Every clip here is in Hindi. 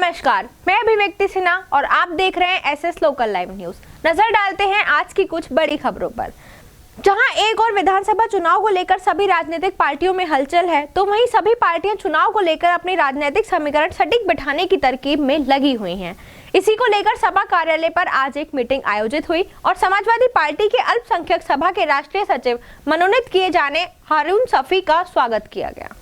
नमस्कार, मैं अभिव्यक्ति सिन्हा और आप देख रहे हैं एसएस लोकल लाइव न्यूज। नजर डालते हैं आज की कुछ बड़ी खबरों पर। जहां एक और विधानसभा चुनाव को लेकर सभी राजनीतिक पार्टियों में हलचल है, तो वहीं सभी पार्टियां चुनाव को लेकर अपने राजनीतिक समीकरण सटीक बिठाने की तरकीब में लगी हुई हैं। इसी को लेकर सपा कार्यालय पर आज एक मीटिंग आयोजित हुई और समाजवादी पार्टी के अल्पसंख्यक सभा के राष्ट्रीय सचिव मनोनीत किए जाने हारून सफी का स्वागत किया गया।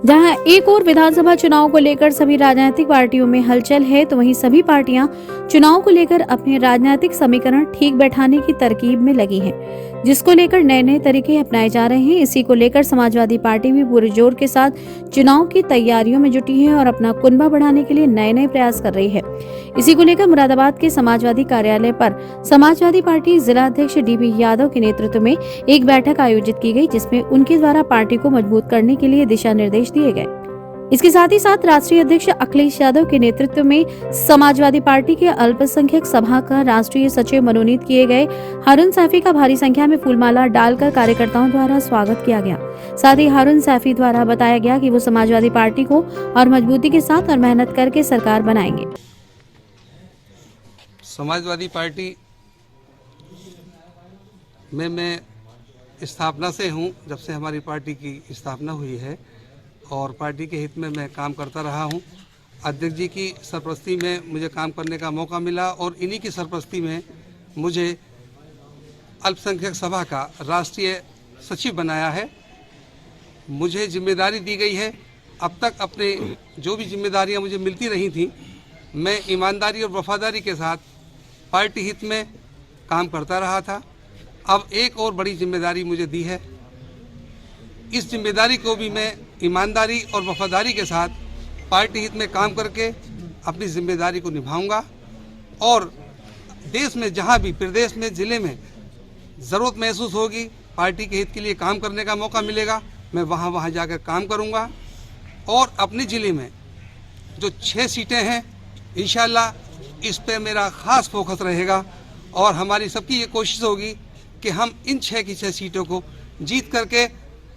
जहां एक और विधानसभा चुनाव को लेकर सभी राजनीतिक पार्टियों में हलचल है, तो वहीं सभी पार्टियां चुनाव को लेकर अपने राजनीतिक समीकरण ठीक बैठाने की तरकीब में लगी हैं, जिसको लेकर नए नए तरीके अपनाए जा रहे हैं। इसी को लेकर समाजवादी पार्टी भी पूरे जोर के साथ चुनाव की तैयारियों में जुटी है और अपना कुनबा बढ़ाने के लिए नए नए प्रयास कर रही है। इसी को लेकर मुरादाबाद के समाजवादी कार्यालय पर समाजवादी पार्टी जिला अध्यक्ष डीबी यादव के नेतृत्व में एक बैठक आयोजित की गई, जिसमें उनके द्वारा पार्टी को मजबूत करने के लिए दिशा निर्देश दिए गए। इसके साथ ही साथ राष्ट्रीय अध्यक्ष अखिलेश यादव के नेतृत्व में समाजवादी पार्टी के अल्पसंख्यक सभा का राष्ट्रीय सचिव मनोनीत किए गए हारून सैफी का भारी संख्या में फूलमाला डालकर कार्यकर्ताओं द्वारा स्वागत किया गया। साथ ही हारून सैफी द्वारा बताया गया कि वो समाजवादी पार्टी को और मजबूती के साथ और मेहनत करके सरकार बनाएंगे। समाजवादी पार्टी में मैं स्थापना से हूं, जब से हमारी पार्टी की स्थापना हुई है और पार्टी के हित में मैं काम करता रहा हूं। अध्यक्ष जी की सरपरस्ती में मुझे काम करने का मौका मिला और इन्हीं की सरपरस्ती में मुझे अल्पसंख्यक सभा का राष्ट्रीय सचिव बनाया है। मुझे जिम्मेदारी दी गई है। अब तक अपने जो भी जिम्मेदारियां मुझे मिलती रही थी, मैं ईमानदारी और वफादारी के साथ पार्टी हित में काम करता रहा था। अब एक और बड़ी जिम्मेदारी मुझे दी है। इस जिम्मेदारी को भी मैं ईमानदारी और वफादारी के साथ पार्टी हित में काम करके अपनी जिम्मेदारी को निभाऊंगा और देश में जहां भी, प्रदेश में, जिले में ज़रूरत महसूस होगी, पार्टी के हित के लिए काम करने का मौका मिलेगा, मैं वहां जाकर काम करूंगा। और अपने ज़िले में जो 6 सीटें हैं, इंशाल्लाह इस पे मेरा ख़ास फोकस रहेगा और हमारी सबकी ये कोशिश होगी कि हम इन 6 की 6 सीटों को जीत करके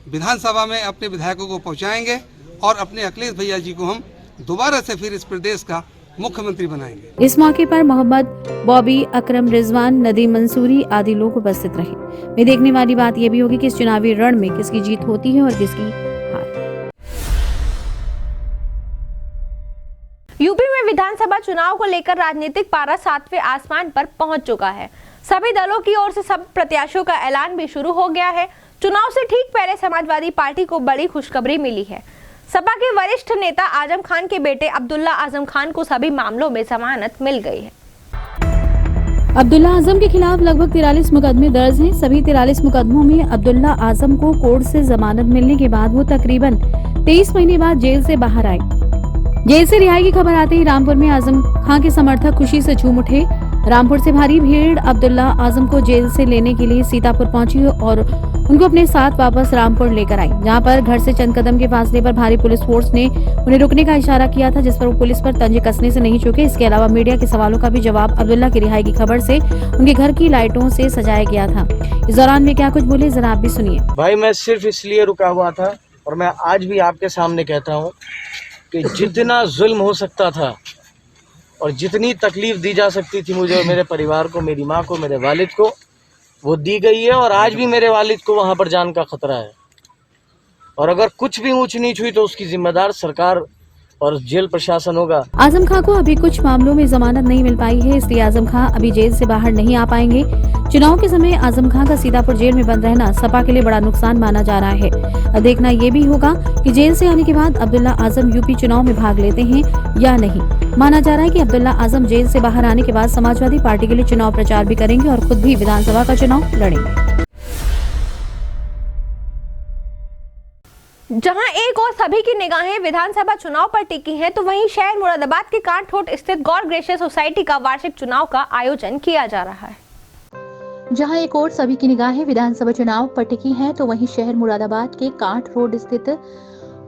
विधानसभा में अपने विधायकों को पहुंचाएंगे और अपने अखिलेश भैया जी को हम दोबारा से फिर इस प्रदेश का मुख्यमंत्री बनाएंगे। इस मौके पर मोहम्मद बॉबी, अकरम रिजवान, नदीम मंसूरी आदि लोग उपस्थित रहे। में देखने वाली बात यह भी होगी कि इस चुनावी रण में किसकी जीत होती है और किसकी हार। यूपी में विधानसभा चुनाव को लेकर राजनीतिक पारा 7वें आसमान पर पहुंच चुका है। सभी दलों की ओर से सब प्रत्याशियों का ऐलान भी शुरू हो गया है। चुनाव से ठीक पहले समाजवादी पार्टी को बड़ी खुशखबरी मिली है। सपा के वरिष्ठ नेता आजम खान के बेटे अब्दुल्ला आजम खान को सभी मामलों में जमानत मिल गई है। अब्दुल्ला आजम के खिलाफ लगभग 43 मुकदमे दर्ज हैं। सभी 43 मुकदमों में अब्दुल्ला आजम को कोर्ट से जमानत मिलने के बाद वो तकरीबन 23 महीने बाद जेल से बाहर आए। जेल से रिहाई की खबर आते ही रामपुर में आजम खान के समर्थक खुशी से झूम उठे। रामपुर से भारी भीड़ अब्दुल्ला आजम को जेल से लेने के लिए सीतापुर पहुंची और उनको अपने साथ वापस रामपुर लेकर आई, जहां पर घर से चंद कदम के फासले पर भारी पुलिस फोर्स ने उन्हें रुकने का इशारा किया था, जिस पर वो पुलिस पर तंज कसने से नहीं चूके। इसके अलावा मीडिया के सवालों का भी जवाब अब्दुल्ला की रिहाई की खबर से उनके घर की लाइटों से सजाया गया था। इस दौरान में क्या कुछ बोले, जरा आप भी सुनिए। भाई, मैं सिर्फ इसलिए रुका हुआ था और मैं आज भी आपके सामने कहता हूँ कि जितना जुल्म हो सकता था और जितनी तकलीफ दी जा सकती थी मुझे और मेरे परिवार को, मेरी माँ को, मेरे वालिद को, वो दी गई है। और आज भी मेरे वालिद को वहाँ पर जान का खतरा है और अगर कुछ भी ऊंच नीच हुई तो उसकी जिम्मेदार सरकार और जेल प्रशासन होगा। आजम खान को अभी कुछ मामलों में जमानत नहीं मिल पाई है, इसलिए आजम खान अभी जेल से बाहर नहीं आ पाएंगे। चुनाव के समय आजम खान का सीतापुर जेल में बंद रहना सपा के लिए बड़ा नुकसान माना जा रहा है। अब देखना ये भी होगा कि जेल से आने के बाद अब्दुल्ला आजम यूपी चुनाव में भाग लेते हैं या नहीं। माना जा रहा है कि अब्दुल्ला आजम जेल से बाहर आने के बाद समाजवादी पार्टी के लिए चुनाव प्रचार भी करेंगे और खुद भी विधानसभा का चुनाव लड़ेंगे। जहां एक और सभी की निगाहें विधानसभा चुनाव पर टिकी हैं, तो वहीं शहर मुरादाबाद के कांठोट स्थित गौर ग्रेशियस सोसाइटी का वार्षिक चुनाव का आयोजन किया जा रहा है। जहां एक और सभी की निगाहें विधानसभा चुनाव पर टिकी हैं, तो वहीं शहर मुरादाबाद के कांठ रोड स्थित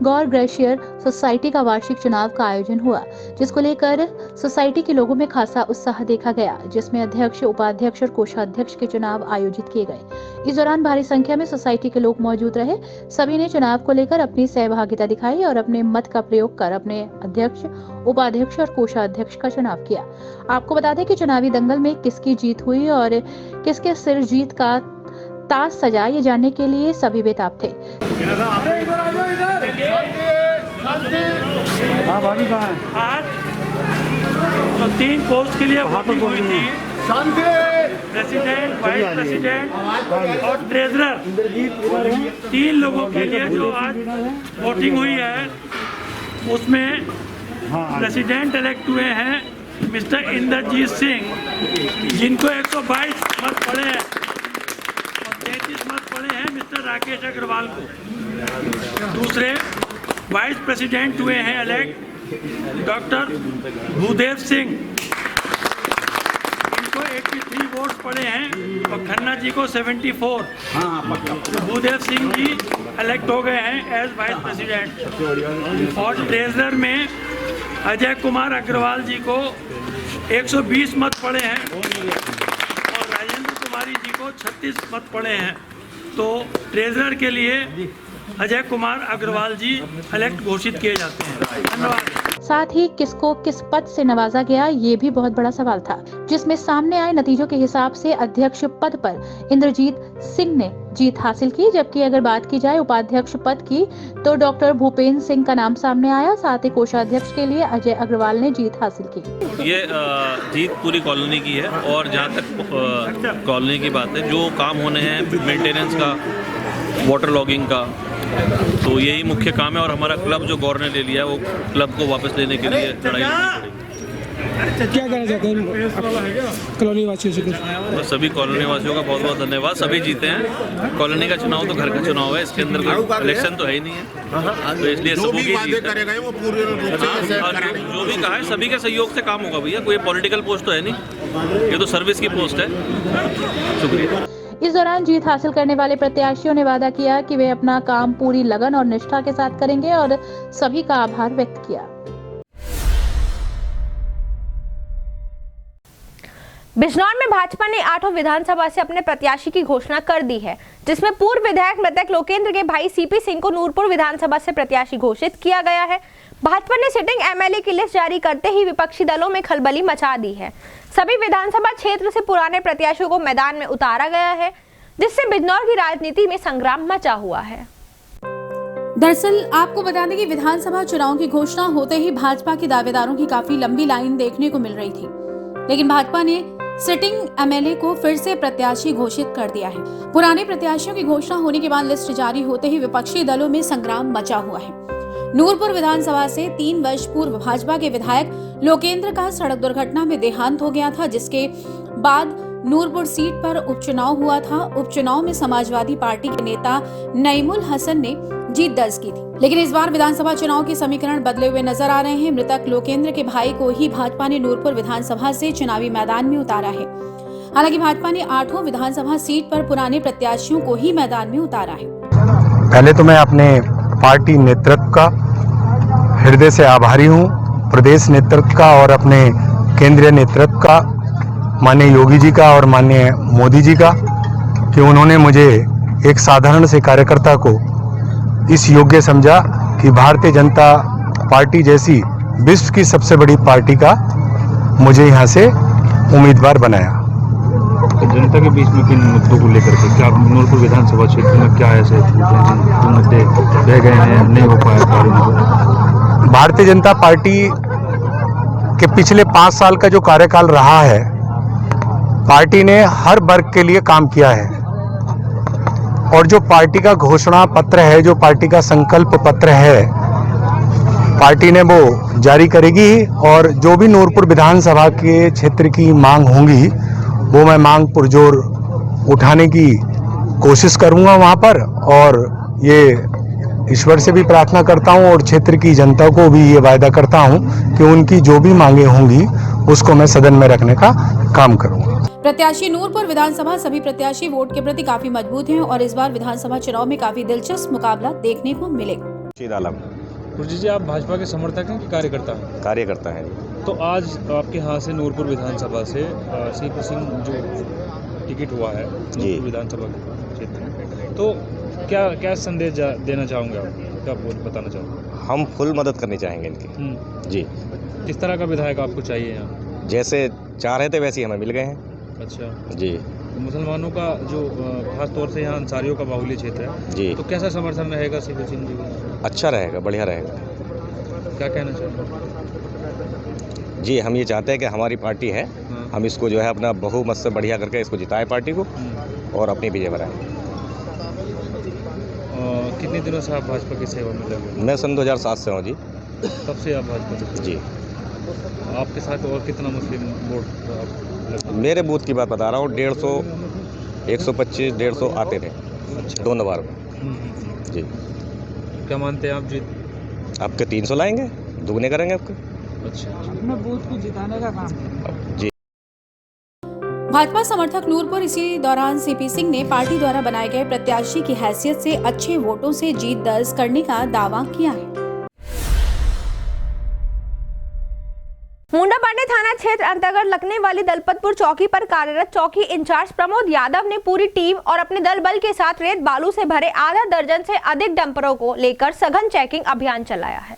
गौर ग्लेशियर सोसाइटी का वार्षिक चुनाव का आयोजन हुआ, जिसको लेकर सोसाइटी के लोगों में खासा उत्साह देखा गया, जिसमें अध्यक्ष, उपाध्यक्ष और कोषाध्यक्ष के चुनाव आयोजित किए गए। इस दौरान भारी संख्या में सोसाइटी के लोग मौजूद रहे। सभी ने चुनाव को लेकर अपनी सहभागिता दिखाई और अपने मत का प्रयोग कर अपने अध्यक्ष, उपाध्यक्ष और कोषाध्यक्ष का चुनाव किया। आपको बता दें कि चुनावी दंगल में किसकी जीत हुई और किसके सिर जीत का ताज सजा, ये जानने के लिए सभी बेताब थे। आज तो 3 पोस्ट के लिए वोटिंग हुई थी, प्रेसिडेंट, वाइस प्रेसिडेंट और ट्रेजरर। 3 लोगों के लिए जो आज वोटिंग हुई है, उसमें प्रेसिडेंट इलेक्ट हुए हैं मिस्टर इंद्रजीत सिंह, जिनको 122 मत पड़े हैं, और 33 मत पड़े हैं मिस्टर राकेश अग्रवाल को। दूसरे वाइस प्रेसिडेंट हुए हैं इलेक्ट डॉक्टर भूदेव सिंह, इनको 83 वोट पड़े हैं और खन्ना जी को 74। तो भूदेव सिंह जी इलेक्ट हो गए हैं एज वाइस प्रेसिडेंट। और ट्रेजरर में अजय कुमार अग्रवाल जी को 120 मत पड़े हैं और राजेंद्र कुमारी जी को 36 मत पड़े हैं। तो ट्रेजरर के लिए अजय कुमार अग्रवाल जी इलेक्ट घोषित किए जाते हैं। धन्यवाद। साथ ही किसको किस पद से नवाजा गया, ये भी बहुत बड़ा सवाल था, जिसमें सामने आए नतीजों के हिसाब से अध्यक्ष पद पर इंद्रजीत सिंह ने जीत हासिल की, जबकि अगर बात की जाए उपाध्यक्ष पद की तो डॉक्टर भूपेंद्र सिंह का नाम सामने आया। साथ ही कोषाध्यक्ष के लिए अजय अग्रवाल ने जीत हासिल की। ये जीत पूरी कॉलोनी की है और जहाँ तक कॉलोनी की बात है, जो काम होने हैं मेंटेनेंस का, वाटर लॉगिंग का, तो यही मुख्य काम है। और हमारा क्लब जो गौर ने ले लिया, वो क्लब को वापस लेने के लिए लड़ाई लड़नी पड़ी। क्या कहना चाहते हैं कॉलोनी वासियों से? तो सभी कॉलोनी वासियों का बहुत बहुत धन्यवाद। सभी जीते हैं। कॉलोनी का चुनाव तो घर का चुनाव है, इसके अंदर कोई इलेक्शन तो है ही नहीं है, तो इसलिए सभी की जीत है। और जो भी कहा है, सभी के सहयोग से काम होगा भैया, कोई पॉलिटिकल पोस्ट तो है नहीं, ये तो सर्विस की पोस्ट है। शुक्रिया। इस दौरान जीत हासिल करने वाले प्रत्याशियों ने वादा किया कि वे अपना काम पूरी लगन और निष्ठा के साथ करेंगे और सभी का आभार व्यक्त किया। बिजनौर में भाजपा ने 8 विधानसभा से अपने प्रत्याशी की घोषणा कर दी है, जिसमें पूर्व विधायक मृतक लोकेंद्र के भाई सीपी सिंह को नूरपुर विधानसभा से प्रत्याशी घोषित किया गया है। भाजपा ने सिटिंग एमएलए की लिस्ट जारी करते ही विपक्षी दलों में खलबली मचा दी है। सभी विधानसभा क्षेत्र से पुराने प्रत्याशियों को मैदान में उतारा गया है, जिससे बिजनौर की राजनीति में संग्राम मचा हुआ है। दरअसल आपको बता दें कि विधानसभा चुनाव की घोषणा होते ही भाजपा के दावेदारों की काफी लंबी लाइन देखने को मिल रही थी, लेकिन भाजपा ने सिटिंग एमएलए को फिर से प्रत्याशी घोषित कर दिया है। पुराने प्रत्याशियों की घोषणा होने के बाद लिस्ट जारी होते ही विपक्षी दलों में संग्राम मचा हुआ है। नूरपुर विधानसभा से 3 वर्ष पूर्व भाजपा के विधायक लोकेंद्र का सड़क दुर्घटना में देहांत हो गया था, जिसके बाद नूरपुर सीट पर उपचुनाव हुआ था। उपचुनाव में समाजवादी पार्टी के नेता नईमुल हसन ने जीत दर्ज की थी, लेकिन इस बार विधानसभा चुनाव के समीकरण बदले हुए नजर आ रहे हैं। मृतक लोकेंद्र के भाई को ही भाजपा ने नूरपुर विधानसभा से चुनावी मैदान में उतारा है। हालांकि भाजपा ने 8 विधानसभा सीट पर पुराने प्रत्याशियों को ही मैदान में उतारा है। पहले तो मैं अपने पार्टी नेतृत्व का हृदय से आभारी हूं, प्रदेश नेतृत्व का और अपने केंद्रीय नेतृत्व का, माननीय योगी जी का और माननीय मोदी जी का, कि उन्होंने मुझे एक साधारण से कार्यकर्ता को इस योग्य समझा कि भारतीय जनता पार्टी जैसी विश्व की सबसे बड़ी पार्टी का मुझे यहाँ से उम्मीदवार बनाया। तो जनता के बीच में किन मुद्दों को लेकर के, क्या नूरपुर विधानसभा क्षेत्र में क्या ऐसे मुद्दे रह गए हैं, नहीं हो पाया? भारतीय जनता पार्टी के पिछले 5 साल का जो कार्यकाल रहा है, पार्टी ने हर वर्ग के लिए काम किया है और जो पार्टी का घोषणा पत्र है, जो पार्टी का संकल्प पत्र है, पार्टी ने वो जारी करेगी और जो भी नूरपुर विधानसभा के क्षेत्र की मांग होंगी वो मैं मांग पुरजोर उठाने की कोशिश करूंगा वहां पर। और ये ईश्वर से भी प्रार्थना करता हूं और क्षेत्र की जनता को भी ये वायदा करता हूं कि उनकी जो भी मांगे होंगी उसको मैं सदन में रखने का काम करूंगा। प्रत्याशी नूरपुर विधानसभा सभी प्रत्याशी वोट के प्रति काफी मजबूत हैं और इस बार विधानसभा चुनाव में काफी दिलचस्प मुकाबला देखने को मिलेगा। खुर्शीद आलम। खुर्शीद जी, आप भाजपा के समर्थक हैं कि कार्यकर्ता हैं? कार्यकर्ता हैं। तो आज आपके यहाँ से नूरपुर विधानसभा से सीपी सिंह जो टिकट हुआ है नूरपुर विधानसभा क्षेत्र में, तो क्या संदेश देना चाहोगे आप, क्या बताना चाहोगे? हम फुल मदद करनी चाहेंगे इनकी। जी। किस तरह का विधायक आपको चाहिए यहाँ? जैसे चाह रहे थे वैसे ही हमें मिल गए हैं। अच्छा जी। तो मुसलमानों का जो खास तौर से यहाँ अंसारियों का बाहुल्य क्षेत्र है जी, तो कैसा समर्थन रहेगा सीपी सिंह जी का? अच्छा रहेगा, बढ़िया रहेगा। क्या कहना चाहेंगे? जी, हम ये चाहते हैं कि हमारी पार्टी है, हम इसको जो है अपना बहुमत से बढ़िया करके इसको जिताएं पार्टी को और अपनी विजय बनाएं। कितने दिनों से आप भाजपा की सेवा में लगे? मैं सन 2007 से हूँ जी। तब से आप भाजपा से? जी। आपके साथ और कितना मुस्लिम वोट? मेरे बूथ की बात बता रहा हूँ, 150, 125, 150 आते थे। अच्छा। दोनों बार में। जी। क्या मानते हैं आप जीत? आपके 300 लाएंगे, दुगने करेंगे आपके। अच्छा। अपने बूथ को जिताने का काम है। जी। भाजपा समर्थक नूरपुर इसी दौरान सीपी सिंह ने पार्टी द्वारा बनाए गए प्रत्याशी की हैसियत से अच्छे वोटों से जीत दर्ज करने का दावा किया है। मुंडा पांडे थाना क्षेत्र अंतर्गत लगने वाली दलपतपुर चौकी पर कार्यरत चौकी इंचार्ज प्रमोद यादव ने पूरी टीम और अपने दल बल के साथ रेत बालू से भरे आधा दर्जन से अधिक डंपरों को लेकर सघन चेकिंग अभियान चलाया है।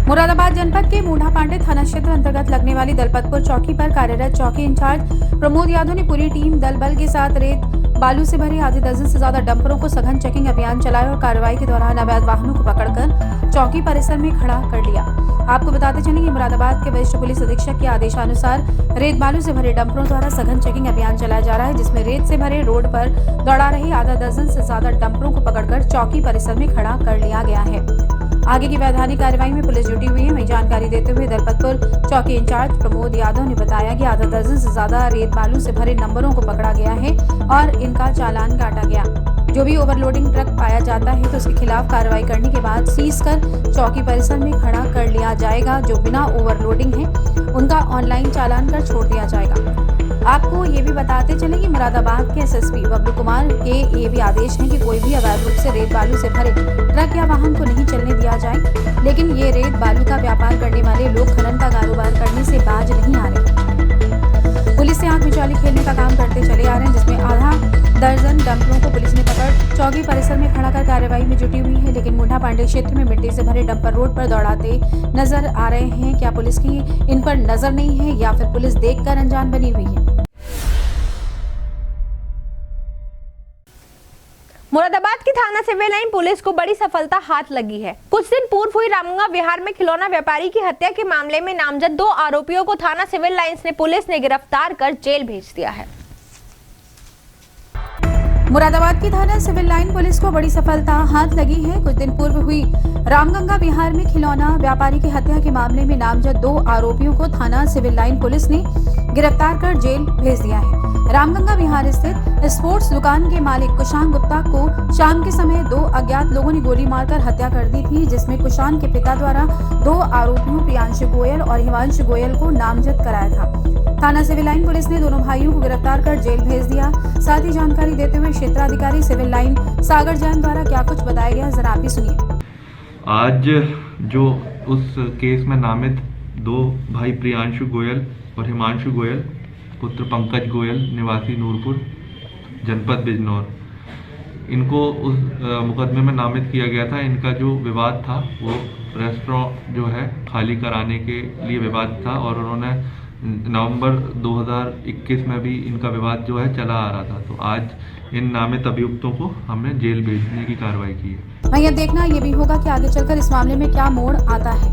मुरादाबाद जनपद के मुंडा पांडे थाना क्षेत्र अंतर्गत लगने वाली दलपतपुर चौकी पर कार्यरत चौकी इंचार्ज प्रमोद यादव ने पूरी टीम दल बल के साथ रेत बालू से भरे आधे दर्जन से ज्यादा डंपरों को सघन चेकिंग अभियान चलाया और कार्रवाई के दौरान अवैध वाहनों को पकड़कर चौकी परिसर में खड़ा कर लिया। आपको बताते चलें कि मुरादाबाद के वरिष्ठ पुलिस अधीक्षक के आदेशानुसार रेत बालू से भरे डंपरों द्वारा सघन चेकिंग अभियान चलाया जा रहा है, जिसमें रेत से भरे रोड पर दौड़ा रही आधा दर्जन से ज्यादा डंपरों को पकड़कर चौकी परिसर में खड़ा कर लिया गया है। आगे की वैधानिक कार्रवाई में पुलिस जुटी हुई है। वहीं जानकारी देते हुए दलपतपुर चौकी इंचार्ज प्रमोद यादव ने बताया कि आधा दर्जन से ज्यादा रेत बालू से भरे नंबरों को पकड़ा गया है और इनका चालान काटा गया। जो भी ओवरलोडिंग ट्रक पाया जाता है तो उसके खिलाफ कार्रवाई करने के बाद सीज कर चौकी परिसर में खड़ा कर लिया जाएगा। जो बिना ओवरलोडिंग है उनका ऑनलाइन चालान कर छोड़ दिया जाएगा। आपको ये भी बताते चले कि मुरादाबाद के एसएसपी बबलू कुमार के ये भी आदेश है कि कोई भी अवैध रूप से रेत बालू से भरे ट्रक या वाहन को नहीं चलने दिया जाए। लेकिन ये रेत बालू का व्यापार करने वाले लोग खनन का कारोबार करने से बाज नहीं आ रहे। पुलिस से आंख मिचौली खेलने का काम करते चले आ रहे हैं, जिसमें आधा दर्जन डंपरों को पुलिस ने पकड़ चौकी परिसर में खड़ा कर कार्रवाई में जुटी हुई है। लेकिन मुंडा पांडे क्षेत्र में मिट्टी से भरे डंपर रोड पर दौड़ाते नजर आ रहे हैं। क्या पुलिस की इन पर नजर नहीं है या फिर पुलिस देखकर अनजान बनी हुई है? मुरादाबाद की थाना सिविल लाइन पुलिस को बड़ी सफलता हाथ लगी है। कुछ दिन पूर्व हुई रामगंगा विहार में खिलौना व्यापारी की हत्या के मामले में नामजद 2 आरोपियों को थाना सिविल लाइंस ने पुलिस ने गिरफ्तार कर जेल भेज दिया है। मुरादाबाद की थाना सिविल लाइन पुलिस को बड़ी सफलता हाथ लगी है। कुछ दिन पूर्व हुई रामगंगा विहार में खिलौना व्यापारी की हत्या के मामले में नामजद 2 आरोपियों को थाना सिविल लाइन पुलिस ने गिरफ्तार कर जेल भेज दिया है। रामगंगा विहार स्थित स्पोर्ट्स दुकान के मालिक कुशांग गुप्ता को शाम के समय 2 अज्ञात लोगों ने गोली मारकर हत्या कर दी थी, जिसमें कुशांग के पिता द्वारा 2 आरोपियों प्रियांशु गोयल और हिमांशु गोयल को नामजद कराया था। थाना सिविल लाइन पुलिस ने दोनों भाइयों को गिरफ्तार कर जेल भेज दिया। साथ ही जानकारी देते हुए क्षेत्राधिकारी सिविल लाइन सागर जैन द्वारा क्या कुछ बताया गया, जरा आप भी सुनिए। आज जो उस केस में नामित 2 भाई प्रियांशु गोयल और हिमांशु गोयल पुत्र पंकज गोयल निवासी नूरपुर जनपद बिजनौर, इनको उस मुकदमे में नामित किया गया था। इनका जो विवाद था वो रेस्टोरेंट जो है खाली कराने के लिए विवाद था और उन्होंने नवंबर 2021 में भी इनका विवाद जो है चला आ रहा था। तो आज इन नामित अभियुक्तों को हमने जेल भेजने की कार्रवाई की है। वहीं अब देखना ये भी होगा कि आगे चलकर इस मामले में क्या मोड़ आता है।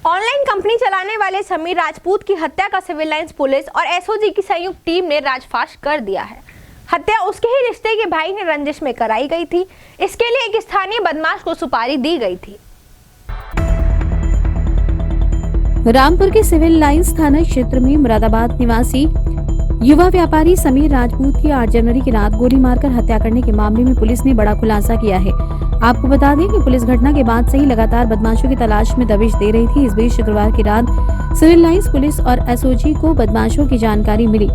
ऑनलाइन कंपनी चलाने वाले समीर राजपूत की हत्या का सिविल लाइंस पुलिस और एसओजी की संयुक्त टीम ने राजफाश कर दिया है। हत्या उसके ही रिश्ते के भाई ने रंजिश में कराई गई थी। इसके लिए एक स्थानीय बदमाश को सुपारी दी गई थी। रामपुर के सिविल लाइंस थाना क्षेत्र में मुरादाबाद निवासी युवा व्यापारी समीर राजपूत की 8 जनवरी की रात गोली मारकर हत्या करने के मामले में पुलिस ने बड़ा खुलासा किया है। आपको बता दें कि पुलिस घटना के बाद से ही लगातार बदमाशों की तलाश में दबिश दे रही थी। इस बीच शुक्रवार की रात सिविल लाइंस पुलिस और एसओजी को बदमाशों की जानकारी मिली।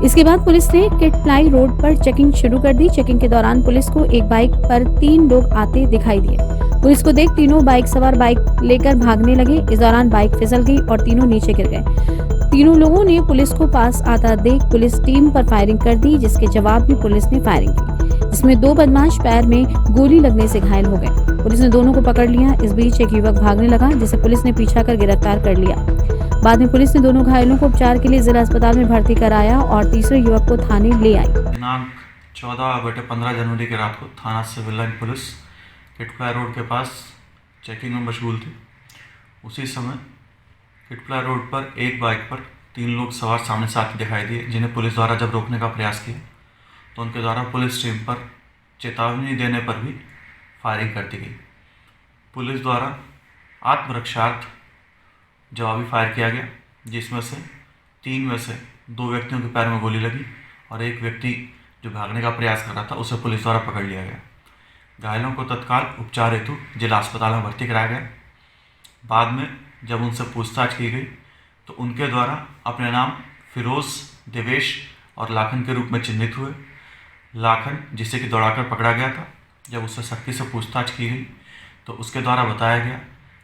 इसके बाद पुलिस ने किटप्लाई रोड पर चेकिंग शुरू कर दी। चेकिंग के दौरान पुलिस को एक बाइक पर 3 लोग आते दिखाई दिए। पुलिस को देख तीनों बाइक सवार बाइक लेकर भागने लगे। इस दौरान बाइक फिसल गई और तीनों नीचे गिर गए। तीनों लोगों ने पुलिस को पास आता देख पुलिस टीम पर फायरिंग कर दी, जिसके जवाब में पुलिस ने फायरिंग की, जिसमें 2 बदमाश पैर में गोली लगने से घायल हो गए। पुलिस ने दोनों को पकड़ लिया। इस बीच एक युवक भागने लगा, जिसे पुलिस ने पीछा कर गिरफ्तार कर लिया। बाद में पुलिस ने दोनों घायलों को उपचार के लिए जिला अस्पताल में भर्ती कराया और तीसरे युवक को थाने ले आई। दिनांक 14/15 जनवरी की रात को थाना सिविल लाइन पुलिस किटप्लाई रोड के पास चेकिंग में मशगूल थी। उसी समय किटप्लाई रोड पर एक बाइक पर 3 लोग सवार सामने से आते दिखाई दिए, जिन्हें पुलिस द्वारा जब रोकने का प्रयास किया तो उनके द्वारा पुलिस टीम पर चेतावनी देने पर भी फायरिंग कर दी गई। पुलिस द्वारा आत्मरक्षार्थ जवाबी फायर किया गया, जिसमें से 3 में से 2 व्यक्तियों के पैर में गोली लगी और एक व्यक्ति जो भागने का प्रयास कर रहा था उसे पुलिस द्वारा पकड़ लिया गया। घायलों को तत्काल उपचार हेतु जिला अस्पताल में भर्ती कराया गया। बाद में जब उनसे पूछताछ की गई तो उनके द्वारा अपने नाम फिरोज, देवेश और लाखन के रूप में चिन्हित हुए। लाखन, जिसे कि दौड़ाकर पकड़ा गया था, जब उससे सख्ती से पूछताछ की गई तो उसके द्वारा बताया गया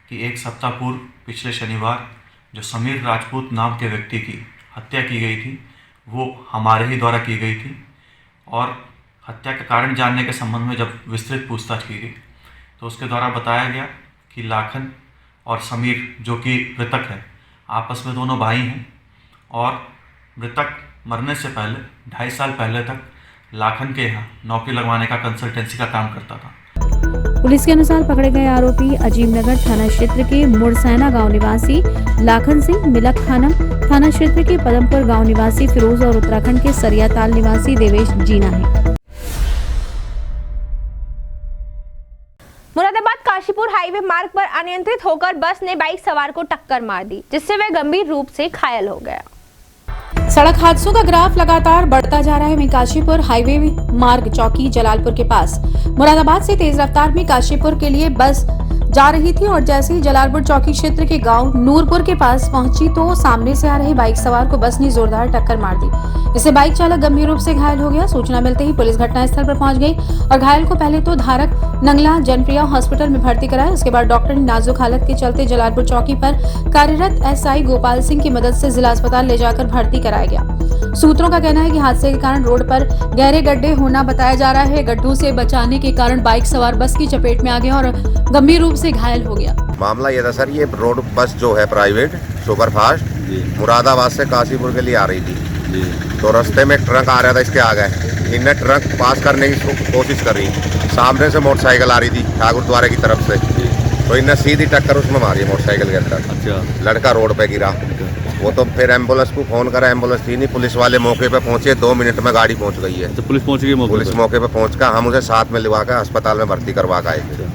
कि 1 सप्ताह पूर्व पिछले शनिवार जो समीर राजपूत नाम के व्यक्ति की हत्या की गई थी वो हमारे ही द्वारा की गई थी। और हत्या का कारण जानने के संबंध में जब विस्तृत पूछताछ की गई तो उसके द्वारा बताया गया कि लाखन और समीर, जो कि मृतक है, आपस में दोनों भाई हैं और मृतक मरने से पहले 2.5 साल पहले तक लाखन के यहाँ नौकरी लगवाने का कंसल्टेंसी का काम करता था। पुलिस के अनुसार पकड़े गए आरोपी अजीमनगर थाना क्षेत्र के मुरसैना गांव निवासी लाखन सिंह, मिलक खानम थाना क्षेत्र के पदमपुर गांव निवासी फिरोज और उत्तराखंड के सरियाताल निवासी देवेश जीना है। मुरादाबाद काशीपुर हाईवे मार्ग पर अनियंत्रित होकर बस ने बाइक सवार को टक्कर मार दी, जिससे वह गंभीर रूप से घायल हो गया। सड़क हादसों का ग्राफ लगातार बढ़ता जा रहा है। वहीं काशीपुर हाईवे मार्ग चौकी जलालपुर के पास मुरादाबाद से तेज रफ्तार में काशीपुर के लिए बस जा रही थी और जैसे ही जलालपुर चौकी क्षेत्र के गांव नूरपुर के पास पहुंची तो सामने से आ रही बाइक सवार को बस ने जोरदार टक्कर मार दी। इससे बाइक चालक गंभीर रूप से घायल हो गया। सूचना मिलते ही पुलिस घटनास्थल पर पहुंच गई और घायल को पहले तो धारक नंगला जनप्रिया हॉस्पिटल में भर्ती कराया। उसके बाद डॉक्टर ने नाजुक हालत के चलते जलालपुर चौकी पर कार्यरत एसआई गोपाल सिंह की मदद से जिला अस्पताल ले जाकर भर्ती कराया गया। सूत्रों का कहना है कि हादसे के कारण रोड पर गहरे गड्ढे होना बताया जा रहा है। गड्ढों से बचाने के कारण बाइक सवार बस की चपेट में आ गया और गंभीर रूप से घायल हो गया। मामला ये था सर, ये रोड बस जो है प्राइवेट सुपरफास्ट मुरादाबाद से काशीपुर के लिए आ रही थी। तो रास्ते में ट्रक आ रहा था, इसके आगे इनने ट्रक पास करने की कोशिश कर रही, सामने से मोटरसाइकिल आ रही थी ठाकुर द्वारे की तरफ से, तो इनने सीधी टक्कर उसमें मारी मोटरसाइकिल के अंदर। अच्छा। लड़का रोड पे गिरा। वो तो फिर एम्बुलेंस को फोन करा, एम्बुलेंस थी नहीं, पुलिस वाले मौके पे पहुंचे, 2 मिनट में गाड़ी पहुंच गई है। तो पुलिस पहुंच गई पुलिस मौके पे पहुंच कर हम उसे साथ में लिवा कर अस्पताल में भर्ती करवा के आए।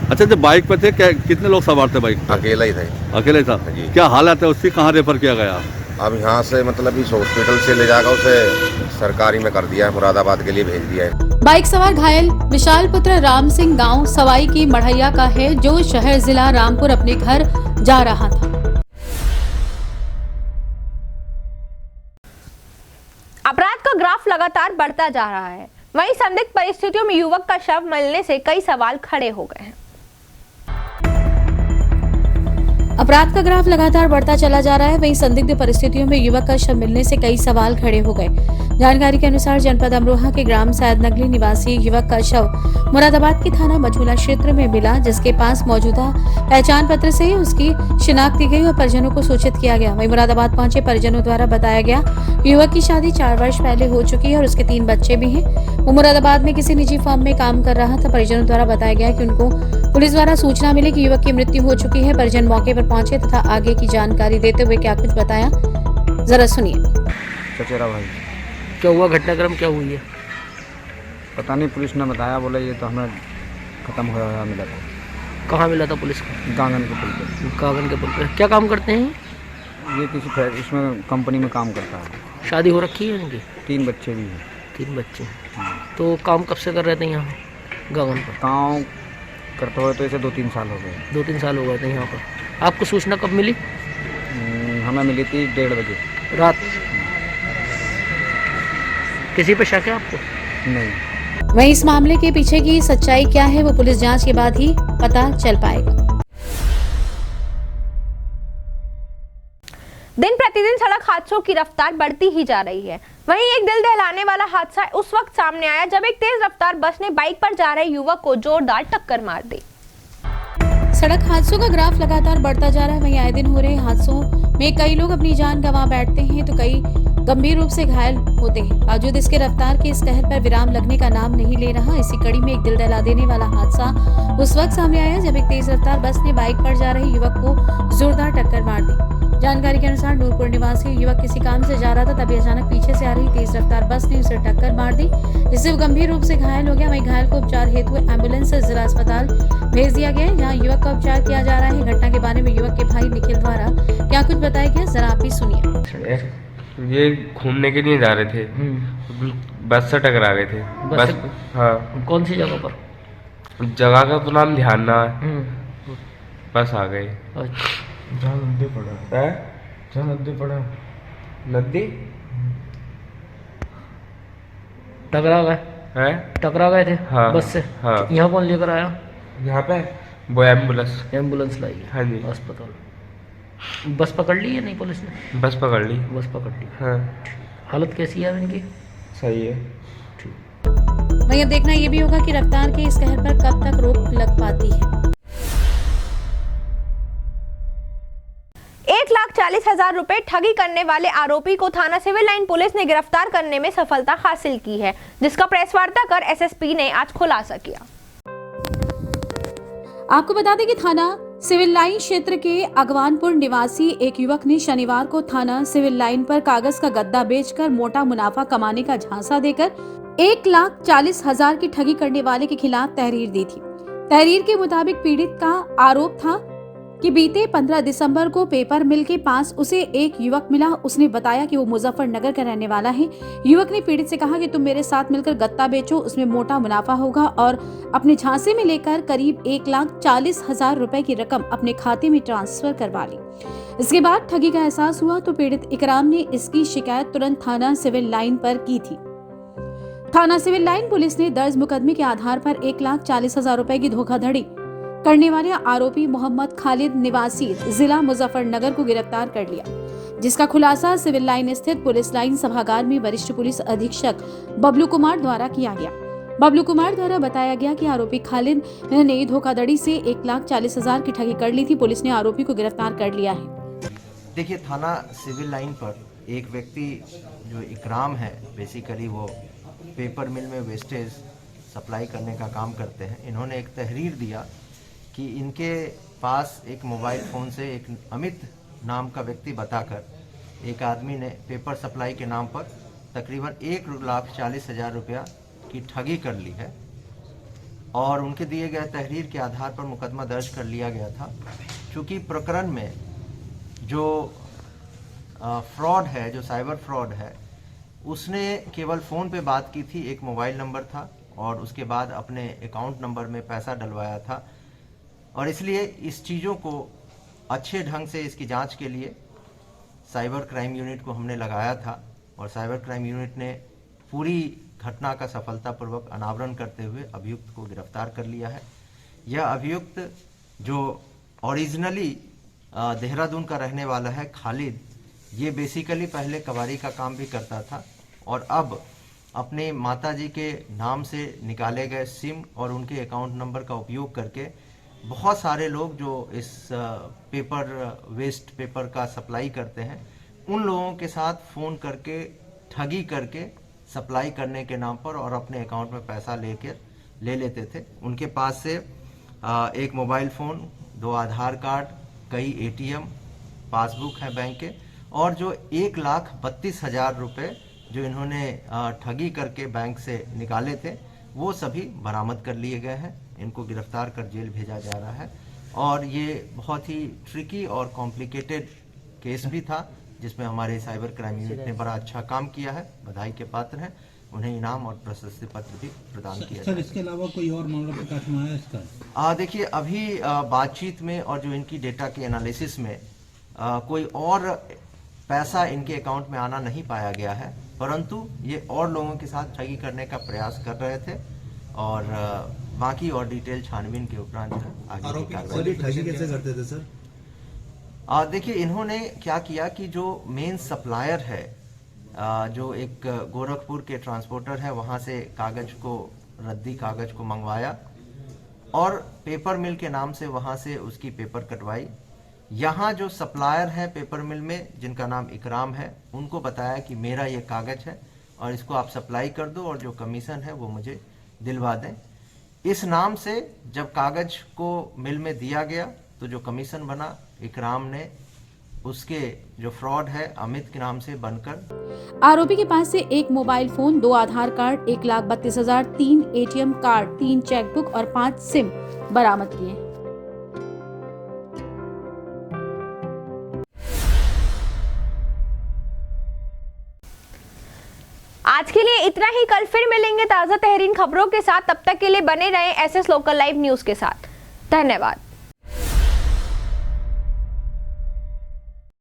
अच्छा, जब बाइक पे थे कितने लोग सवार थे बाइक पे? अकेला ही थे। अकेले था? क्या हालत है उसकी, कहाँ रेफर किया गया? अब यहाँ से मतलब इस हॉस्पिटल से ले जाकर उसे सरकारी में कर दिया है, मुरादाबाद के लिए भेज दिया है। बाइक सवार घायल विशाल पुत्र राम सिंह गांव सवाई की मढ़ैया का है, जो शहर जिला रामपुर अपने घर जा रहा था। अपराध का ग्राफ लगातार बढ़ता जा रहा है। वहीं संदिग्ध परिस्थितियों में युवक का शव मिलने से कई सवाल खड़े हो गए हैं। अपराध का ग्राफ लगातार बढ़ता चला जा रहा है। वहीं संदिग्ध परिस्थितियों में युवक का शव मिलने से कई सवाल खड़े हो गए। जानकारी के अनुसार जनपद अमरोहा के ग्राम सैदनगली निवासी युवक का शव मुरादाबाद के थाना मझूला क्षेत्र में मिला, जिसके पास मौजूदा पहचान पत्र से उसकी शिनाख्त की गई और परिजनों को सूचित किया गया। वहीं मुरादाबाद पहुंचे परिजनों द्वारा बताया गया युवक की शादी 4 वर्ष पहले हो चुकी है और उसके 3 बच्चे भी हैं। वो मुरादाबाद में किसी निजी फर्म में काम कर रहा था। परिजनों द्वारा बताया गया कि उनको पुलिस द्वारा सूचना मिली कि युवक की मृत्यु हो चुकी है। परिजन मौके पर पहुंचे तथा आगे की जानकारी देते हुए क्या कुछ बताया, जरा सुनिए। चचेरा भाई, क्या हुआ, घटनाक्रम क्या हुई है? पता नहीं, पुलिस ने बताया, बोला ये तो हमें खत्म होया मिला था। कहाँ मिला था पुलिस को? गांगन के पुल पे। गांगन के पुल पे क्या काम करते हैं ये? किसी इसमें कंपनी में काम करता है। शादी हो रखी है इनकी? 3 बच्चे भी हैं। 3 बच्चे। तो काम कब से कर रहे थे यहाँ गांगन पर? काम करते हुए तो इसे 2-3 साल हो गए। 2-3 साल हो गए थे यहाँ पर। आपको सूचना कब मिली? हमें मिली थी 1:30 बजे रात। किसी पे शक है आपको? नहीं। वहीं इस मामले के पीछे की सच्चाई क्या है वो पुलिस जांच के बाद ही पता चल पाएगा। दिन प्रतिदिन सड़क हादसों की रफ्तार बढ़ती ही जा रही है। वहीं एक दिल दहलाने वाला हादसा उस वक्त सामने आया जब एक तेज रफ्तार बस ने बाइक पर जा रहे युवक को जोरदार टक्कर मार दी। सड़क हादसों का ग्राफ लगातार बढ़ता जा रहा है। वहीं आए दिन हो रहे हादसों में कई लोग अपनी जान गंवा बैठते हैं तो कई गंभीर रूप से घायल होते हैं। बावजूद इसके रफ्तार के इस कहर पर विराम लगने का नाम नहीं ले रहा। इसी कड़ी में एक दिल दहला देने वाला हादसा उस वक्त सामने आया जब एक तेज रफ्तार बस ने बाइक पर जा रहे युवक को जोरदार टक्कर मार दी। जानकारी के अनुसार नूरपुर निवासी युवक किसी काम से जा रहा था, तभी अचानक पीछे से आ रही तेज रफ्तार बस ने उसे टक्कर मार दी, जिससे वो गंभीर रूप से घायल हो गया। वहीं घायल को उपचार हेतु एम्बुलेंस से जिला अस्पताल भेज दिया गया है, जहां युवक का उपचार किया जा रहा है। घटना के बारे में युवक के भाई निखिल द्वारा क्या कुछ बताया गया, जरा आप भी सुनिए। ये घूमने के लिए जा रहे थे, बस से टकरा गए थे। बस हाँ। कौन सी जगह पर? जगह का तो नाम ध्यान ना है, बस आ गए। जहाँ नदी पड़ा है, जहाँ नदी पड़ा नदी टकरा गए है, टकरा गए थे हाँ, बस से। हाँ। यहाँ कौन लेकर आया? यहाँ पे वो एम्बुलेंस लाई है। हाँ जी। अस्पताल बस पकड़ ली है नहीं पुलिस ने? बस पकड़ ली। बस पकड़ ली। हाँ। हालत कैसी है इनकी? सही है। वहीं अब देखना ये भी होगा कि रफ्तार के इस कहर पर कब तक रोक लग पाती है। 1,40,000 रुपए ठगी करने वाले आरोपी को थाना सिविल लाइन पुलिस ने गिरफ्तार करने में सफलता हासिल की है, जिसका प्रेस वार्ता कर एसएसपी ने आज खुलासा किया। आपको बता दें कि थाना सिविल लाइन क्षेत्र के अगवानपुर निवासी एक युवक ने शनिवार को थाना सिविल लाइन पर कागज का गद्दा बेचकर मोटा मुनाफा कमाने का झांसा देकर 1,40,000 की ठगी करने वाले के खिलाफ तहरीर दी थी। तहरीर के मुताबिक पीड़ित का आरोप था कि बीते 15 दिसंबर को पेपर मिल के पास उसे एक युवक मिला। उसने बताया कि वो मुजफ्फरनगर का रहने वाला है। युवक ने पीड़ित से कहा कि तुम मेरे साथ मिलकर गत्ता बेचो, उसमें मोटा मुनाफा होगा, और अपने झांसे में लेकर करीब 1,40,000 रुपए की रकम अपने खाते में ट्रांसफर करवा ली। इसके बाद ठगी का एहसास हुआ तो पीड़ित इकराम ने इसकी शिकायत तुरंत थाना सिविल लाइन पर की थी। थाना सिविल लाइन पुलिस ने दर्ज मुकदमे के आधार पर 1,40,000 रुपए की धोखाधड़ी करने वाले आरोपी मोहम्मद खालिद निवासी जिला मुजफ्फरनगर को गिरफ्तार कर लिया, जिसका खुलासा सिविल लाइन स्थित पुलिस लाइन सभागार में वरिष्ठ पुलिस अधीक्षक बबलू कुमार द्वारा किया गया। बबलू कुमार द्वारा बताया गया कि आरोपी खालिद ने धोखाधड़ी से 1,40,000 की ठगी कर ली थी। पुलिस ने आरोपी को गिरफ्तार कर लिया है। देखिए, थाना सिविल लाइन पर एक व्यक्ति जो इकराम है, बेसिकली वो पेपर मिल में वेस्टेज सप्लाई करने का काम करते हैं। इन्होंने एक तहरीर दिया कि इनके पास एक मोबाइल फ़ोन से एक अमित नाम का व्यक्ति बताकर एक आदमी ने पेपर सप्लाई के नाम पर तकरीबन 1,40,000 रुपया की ठगी कर ली है, और उनके दिए गए तहरीर के आधार पर मुकदमा दर्ज कर लिया गया था। चूँकि प्रकरण में जो फ्रॉड है, जो साइबर फ्रॉड है, उसने केवल फ़ोन पे बात की थी, एक मोबाइल नंबर था, और उसके बाद अपने अकाउंट नंबर में पैसा डलवाया था, और इसलिए इस चीज़ों को अच्छे ढंग से इसकी जांच के लिए साइबर क्राइम यूनिट को हमने लगाया था, और साइबर क्राइम यूनिट ने पूरी घटना का सफलतापूर्वक अनावरण करते हुए अभियुक्त को गिरफ्तार कर लिया है। यह अभियुक्त जो ओरिजिनली देहरादून का रहने वाला है, खालिद, ये बेसिकली पहले कबाड़ी का काम भी करता था, और अब अपने माताजी के नाम से निकाले गए सिम और उनके अकाउंट नंबर का उपयोग करके बहुत सारे लोग जो इस पेपर वेस्ट पेपर का सप्लाई करते हैं, उन लोगों के साथ फ़ोन करके ठगी करके सप्लाई करने के नाम पर और अपने अकाउंट में पैसा ले लेते थे। उनके पास से एक मोबाइल फ़ोन, 2 आधार कार्ड, कई एटीएम, पासबुक है बैंक के, और जो 1,32,000 रुपये जो इन्होंने ठगी करके बैंक से निकाले थे, वो सभी बरामद कर लिए गए हैं। इनको गिरफ्तार कर जेल भेजा जा रहा है, और ये बहुत ही ट्रिकी और कॉम्प्लिकेटेड केस भी था, जिसमें हमारे साइबर क्राइम यूनिट ने बड़ा अच्छा काम किया है। बधाई के पात्र हैं, उन्हें इनाम और प्रशस्ति पत्र भी प्रदान किया। सर, इसके अलावा कोई और मामला प्रकाश में आया इसका? देखिए, अभी बातचीत में और जो इनकी डेटा के एनालिसिस में कोई और पैसा इनके अकाउंट में आना नहीं पाया गया है। परंतु ये और लोगों के साथ ठगी करने का प्रयास कर रहे थे और बाकी और डिटेल छानबीन के उपरांत आगे की कार्रवाई। ठगी कैसे करते थे सर? देखिए, इन्होंने क्या किया कि जो मेन सप्लायर है, जो एक गोरखपुर के ट्रांसपोर्टर है, वहाँ से कागज को, रद्दी कागज को मंगवाया और पेपर मिल के नाम से वहाँ से उसकी पेपर कटवाई। यहाँ जो सप्लायर है पेपर मिल में, जिनका नाम इकराम है, उनको बताया कि मेरा ये कागज है और इसको आप सप्लाई कर दो और जो कमीशन है वो मुझे दिलवा दें। इस नाम से जब कागज को मिल में दिया गया तो जो कमीशन बना, इकराम ने उसके जो फ्रॉड है अमित के नाम से बनकर। आरोपी के पास से एक मोबाइल फोन, 2 आधार कार्ड, 1,32,000, 3 ATM कार्ड, 3 चेकबुक और 5 सिम बरामद किए। आज के लिए इतना ही। कल फिर मिलेंगे ताजा तहरीन खबरों के साथ। तब तक के लिए बने रहें SS लोकल लाइव न्यूज के साथ। धन्यवाद।